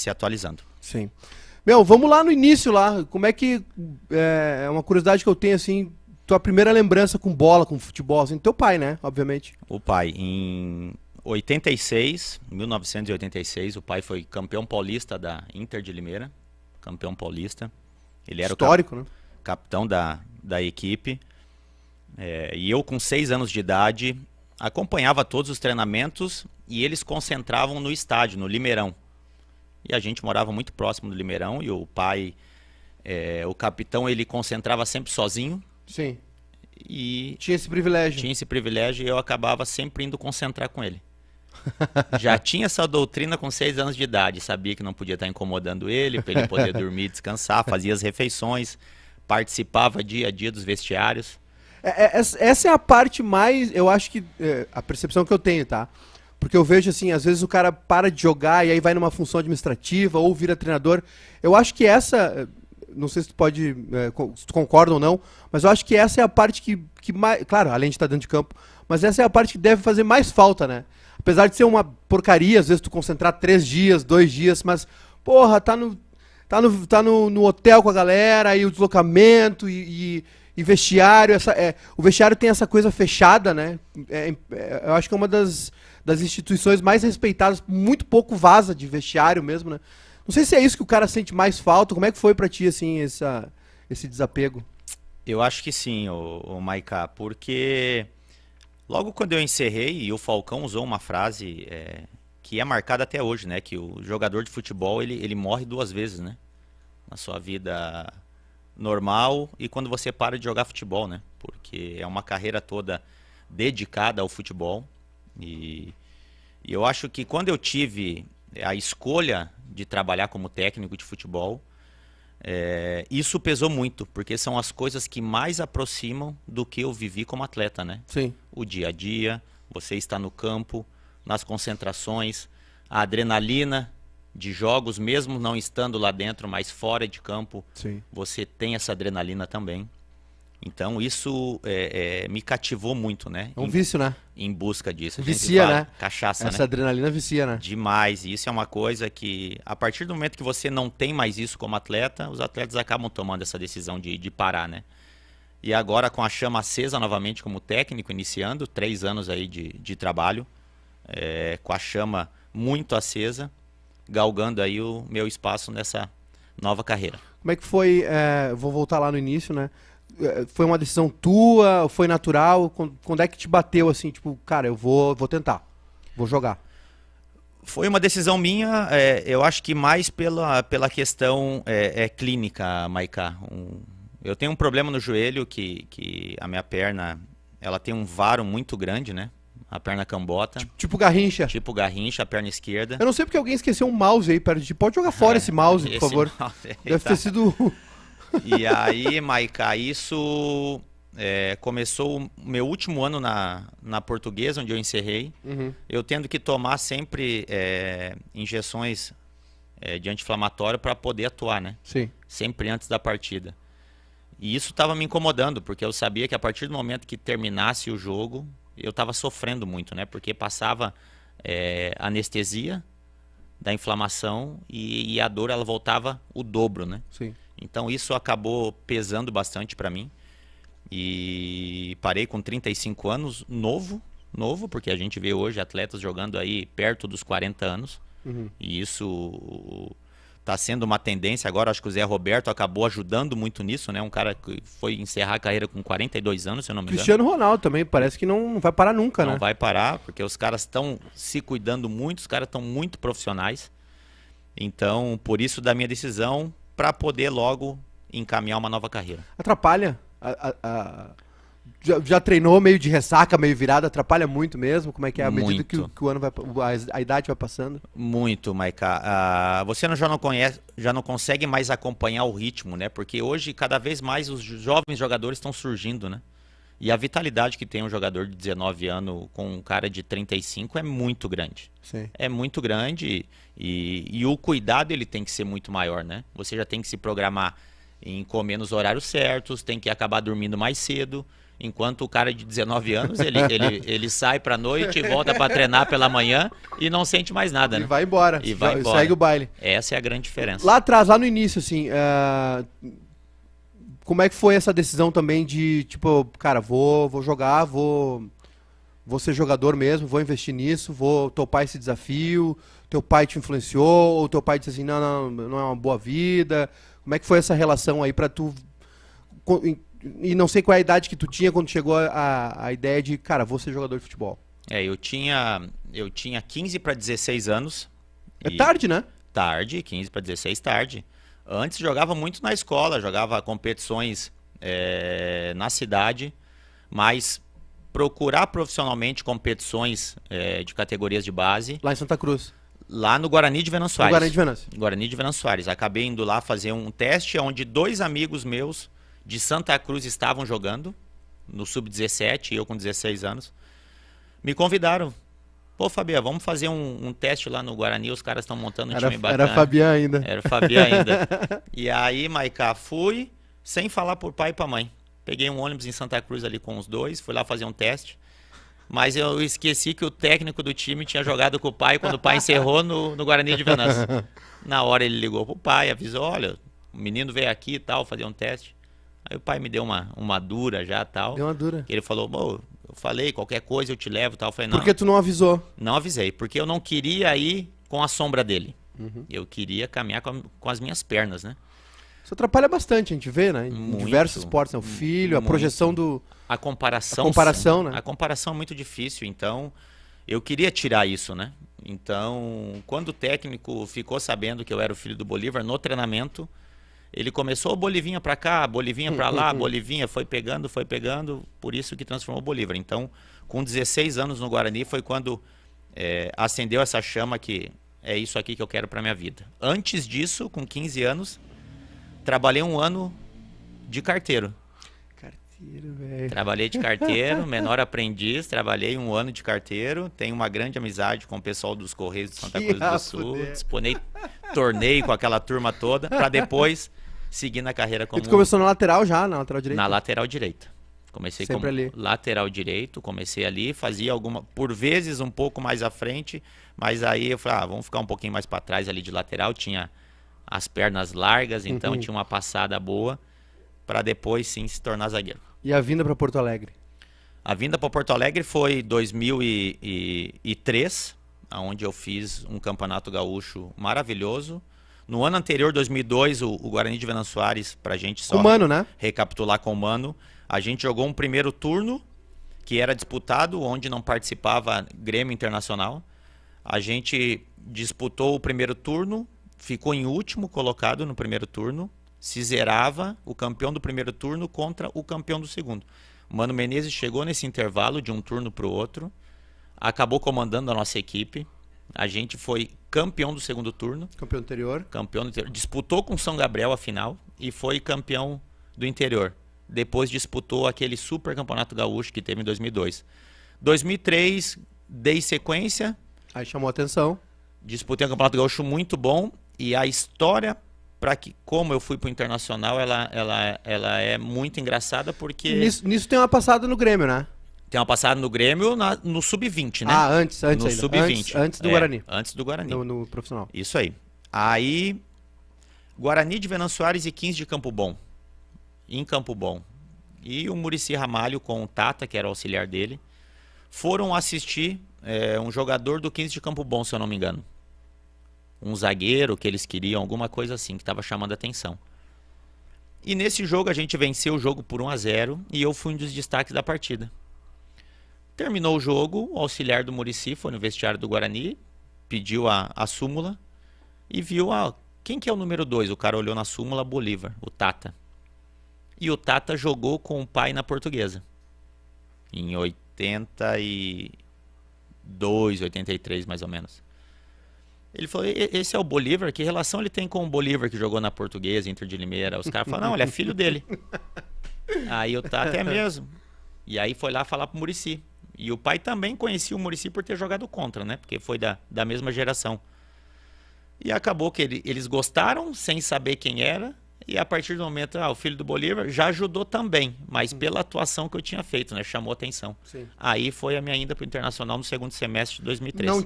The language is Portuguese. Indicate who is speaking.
Speaker 1: se atualizando.
Speaker 2: Sim. Meu, vamos lá no início lá. Como é que... É uma curiosidade que eu tenho, assim, tua primeira lembrança com bola, com futebol, assim, teu pai, né? Obviamente.
Speaker 1: O pai, em 1986, o pai foi campeão paulista da Inter de Limeira, campeão paulista. Ele era
Speaker 2: histórico, né?
Speaker 1: capitão da equipe. E eu, com 6 anos de idade, acompanhava todos os treinamentos e eles concentravam no estádio, no Limeirão. E a gente morava muito próximo do Limeirão e o pai, o capitão, ele concentrava sempre sozinho.
Speaker 2: Sim.
Speaker 1: E
Speaker 2: tinha esse privilégio.
Speaker 1: Tinha esse privilégio e eu acabava sempre indo concentrar com ele. Já tinha essa doutrina com 6 anos de idade, sabia que não podia estar incomodando ele, para ele poder dormir, descansar, fazia as refeições, participava dia a dia dos vestiários.
Speaker 2: Essa é a parte mais, eu acho que, a percepção que eu tenho, tá? Porque eu vejo assim, às vezes o cara para de jogar e aí vai numa função administrativa ou vira treinador. Eu acho que essa, não sei se tu pode, se tu concorda ou não, mas eu acho que essa é a parte que mais, claro, além de estar dentro de campo, mas essa é a parte que deve fazer mais falta, né? Apesar de ser uma porcaria, às vezes tu concentrar 3 dias, 2 dias, mas, porra, tá no hotel com a galera, e o deslocamento, e vestiário, o vestiário tem essa coisa fechada, né? Eu acho que é uma das instituições mais respeitadas, muito pouco vaza de vestiário mesmo, né? Não sei se é isso que o cara sente mais falta, como é que foi pra ti, assim, esse desapego?
Speaker 1: Eu acho que sim, o Maiká, porque logo quando eu encerrei, e o Falcão usou uma frase que é marcada até hoje, né? Que o jogador de futebol, ele morre 2 vezes, né? Na sua vida normal e quando você para de jogar futebol, né? Porque é uma carreira toda dedicada ao futebol. E eu acho que quando eu tive a escolha de trabalhar como técnico de futebol, isso pesou muito, porque são as coisas que mais aproximam do que eu vivi como atleta, né?
Speaker 2: Sim.
Speaker 1: O dia a dia, você está no campo, nas concentrações, a adrenalina de jogos, mesmo não estando lá dentro, mas fora de campo,
Speaker 2: sim,
Speaker 1: você tem essa adrenalina também. Então isso me cativou muito, né?
Speaker 2: É um vício, né?
Speaker 1: Em busca disso.
Speaker 2: Vicia, né?
Speaker 1: Cachaça,
Speaker 2: Essa
Speaker 1: né?
Speaker 2: adrenalina vicia, né?
Speaker 1: Demais. E isso é uma coisa que, a partir do momento que você não tem mais isso como atleta, os atletas acabam tomando essa decisão de parar, né? E agora com a chama acesa novamente como técnico, iniciando 3 anos aí de trabalho, com a chama muito acesa, galgando aí o meu espaço nessa nova carreira.
Speaker 2: Como é que foi, vou voltar lá no início, né? Foi uma decisão tua, foi natural? Quando é que te bateu assim, tipo, cara, eu vou tentar, vou jogar?
Speaker 1: Foi uma decisão minha, eu acho que mais pela questão clínica, Maiká. Eu tenho um problema no joelho que a minha perna, ela tem um varo muito grande, né? A perna cambota.
Speaker 2: Tipo Garrincha.
Speaker 1: Tipo Garrincha, a perna esquerda.
Speaker 2: Eu não sei porque alguém esqueceu um mouse aí perto de ti. Pode jogar fora esse mouse, por favor. Deve ter sido...
Speaker 1: E aí, Maiká, isso começou o meu último ano na Portuguesa, onde eu encerrei.
Speaker 2: Uhum.
Speaker 1: Eu tendo que tomar sempre injeções de anti-inflamatório para poder atuar, né?
Speaker 2: Sim.
Speaker 1: Sempre antes da partida. E isso estava me incomodando, porque eu sabia que a partir do momento que terminasse o jogo, eu estava sofrendo muito, né? Porque passava anestesia da inflamação e a dor ela voltava o dobro, né?
Speaker 2: Sim.
Speaker 1: Então isso acabou pesando bastante para mim. E parei com 35 anos, novo, porque a gente vê hoje atletas jogando aí perto dos 40 anos.
Speaker 2: Uhum.
Speaker 1: E isso está sendo uma tendência agora. Acho que o Zé Roberto acabou ajudando muito nisso, né? Um cara que foi encerrar a carreira com 42 anos, se eu não me engano.
Speaker 2: Cristiano Ronaldo também, parece que não vai parar nunca, né?
Speaker 1: Não vai parar, porque os caras estão se cuidando muito, os caras estão muito profissionais. Então, por isso da minha decisão, para poder logo encaminhar uma nova carreira.
Speaker 2: Atrapalha? Já treinou meio de ressaca, meio virada? Atrapalha muito mesmo? Como é que é à medida que o ano vai, a idade vai passando?
Speaker 1: Muito, Maiká. Você já não consegue mais acompanhar o ritmo, né? Porque hoje, cada vez mais, os jovens jogadores estão surgindo, né? E a vitalidade que tem um jogador de 19 anos com um cara de 35 é muito grande.
Speaker 2: Sim.
Speaker 1: É muito grande e o cuidado ele tem que ser muito maior, né? Você já tem que se programar em comer nos horários certos, tem que acabar dormindo mais cedo. Enquanto o cara de 19 anos, ele sai pra noite, volta pra treinar pela manhã e não sente mais nada,
Speaker 2: E
Speaker 1: né?
Speaker 2: vai embora.
Speaker 1: E vai embora.
Speaker 2: Segue o baile.
Speaker 1: Essa é a grande diferença.
Speaker 2: Lá atrás, lá no início, assim, como é que foi essa decisão também de, tipo, cara, vou jogar, vou ser jogador mesmo, vou investir nisso, vou topar esse desafio, teu pai te influenciou, ou teu pai disse assim, não é uma boa vida. Como é que foi essa relação aí pra tu... E não sei qual é a idade que tu tinha quando chegou a ideia de, cara, vou ser jogador de futebol.
Speaker 1: Eu tinha 15 para 16 anos.
Speaker 2: É tarde, né?
Speaker 1: Tarde, 15 para 16, tarde. Antes jogava muito na escola, jogava competições na cidade, mas procurar profissionalmente competições de categorias de base.
Speaker 2: Lá em Santa Cruz.
Speaker 1: Lá no Guarani de Venâncio Aires.
Speaker 2: Guarani de Venâncio.
Speaker 1: Guarani de Venâncio Aires. Acabei indo lá fazer um teste onde 2 amigos meus de Santa Cruz estavam jogando, no Sub-17, eu com 16 anos. Me convidaram. Pô, Fabiano, vamos fazer um teste lá no Guarani, os caras estão montando um time bacana.
Speaker 2: Era Fabiano ainda.
Speaker 1: Era Fabiano ainda. E aí, Maiká, fui sem falar por pai e pra mãe. Peguei um ônibus em Santa Cruz ali com os 2, fui lá fazer um teste. Mas eu esqueci que o técnico do time tinha jogado com o pai quando o pai encerrou no Guarani de Venâncio. Na hora ele ligou pro pai, avisou, olha, o menino veio aqui e tal, fazer um teste. Aí o pai me deu uma dura já e tal.
Speaker 2: Deu uma dura.
Speaker 1: Ele falou, eu falei, qualquer coisa eu te levo e tal. Eu falei, não.
Speaker 2: Por que tu não avisou?
Speaker 1: Não avisei, porque eu não queria ir com a sombra dele. Eu queria caminhar com as minhas pernas, né?
Speaker 2: Isso atrapalha bastante, a gente vê, né? Em
Speaker 1: Muito,
Speaker 2: diversos esportes, né? O filho, a
Speaker 1: muito.
Speaker 2: projeção do...
Speaker 1: A comparação,
Speaker 2: né?
Speaker 1: A comparação é muito difícil, então eu queria tirar isso, né? Então, quando o técnico ficou sabendo que eu era o filho do Bolívar, no treinamento, ele começou Bolivinha pra cá, Bolivinha pra lá, Bolivinha foi pegando, por isso que transformou o Bolívar. Então, com 16 anos no Guarani, foi quando acendeu essa chama que é isso aqui que eu quero pra minha vida. Antes disso, com 15 anos, trabalhei um ano de carteiro.
Speaker 2: Velho.
Speaker 1: Trabalhei de carteiro, menor aprendiz, trabalhei um ano de carteiro, tenho uma grande amizade com o pessoal dos Correios de Santa Cruz do Sul, disponei torneio com aquela turma toda, para depois seguir na carreira como...
Speaker 2: E tu começou na lateral já, na lateral direita?
Speaker 1: Na lateral direita. Comecei
Speaker 2: sempre
Speaker 1: como
Speaker 2: ali.
Speaker 1: Lateral direito, comecei ali, fazia por vezes um pouco mais à frente, mas aí eu falei, vamos ficar um pouquinho mais para trás ali de lateral, tinha as pernas largas, então tinha uma passada boa, para depois sim se tornar zagueiro.
Speaker 2: E a vinda para Porto Alegre?
Speaker 1: A vinda para Porto Alegre foi em 2003, onde eu fiz um campeonato gaúcho maravilhoso. No ano anterior, 2002, o Guarani de Venâncio Aires, para a gente só
Speaker 2: Mano, né?
Speaker 1: recapitular com o Mano, a gente jogou um primeiro turno, que era disputado, onde não participava Grêmio Internacional. A gente disputou o primeiro turno, ficou em último colocado no primeiro turno, se zerava o campeão do primeiro turno contra o campeão do segundo. O Mano Menezes chegou nesse intervalo de um turno para o outro, acabou comandando a nossa equipe. A gente foi campeão do segundo turno.
Speaker 2: Campeão anterior.
Speaker 1: Disputou com São Gabriel a final e foi campeão do interior. Depois disputou aquele super campeonato gaúcho que teve em 2002. 2003, dei sequência.
Speaker 2: Aí chamou a atenção.
Speaker 1: Disputei um campeonato gaúcho muito bom e a história... como eu fui pro Internacional, ela é muito engraçada porque...
Speaker 2: Nisso tem uma passada no Grêmio, né?
Speaker 1: Tem uma passada no Grêmio no Sub-20, né?
Speaker 2: Antes
Speaker 1: no
Speaker 2: ainda.
Speaker 1: Sub-20.
Speaker 2: Antes do Guarani.
Speaker 1: Antes do Guarani.
Speaker 2: No profissional.
Speaker 1: Isso aí. Aí, Guarani de Venâncio Aires e 15 de Campo Bom. Em Campo Bom. E o Muricy Ramalho com o Tata, que era o auxiliar dele, foram assistir um jogador do 15 de Campo Bom, se eu não me engano. Um zagueiro que eles queriam, alguma coisa assim, que estava chamando a atenção. E nesse jogo a gente venceu o jogo por 1-0 e eu fui um dos destaques da partida. Terminou o jogo, o auxiliar do Muricy foi no vestiário do Guarani, pediu a súmula e viu, quem que é o número 2? O cara olhou na súmula, Bolívar, o Tata. E o Tata jogou com o pai na Portuguesa. Em 82, 83 mais ou menos. Ele falou, esse é o Bolívar? Que relação ele tem com o Bolívar que jogou na Portuguesa, Inter de Limeira? Os caras falaram, não, ele é filho dele. Aí o Tata é mesmo. E aí foi lá falar pro Muricy. E o pai também conhecia o Muricy por ter jogado contra, né? Porque foi da mesma geração. E acabou que eles gostaram, sem saber quem era. E a partir do momento, o filho do Bolívar já ajudou também, mas pela atuação que eu tinha feito, né? Chamou atenção.
Speaker 2: Sim.
Speaker 1: Aí foi a minha ida para o Internacional no segundo semestre de 2013.
Speaker 2: Não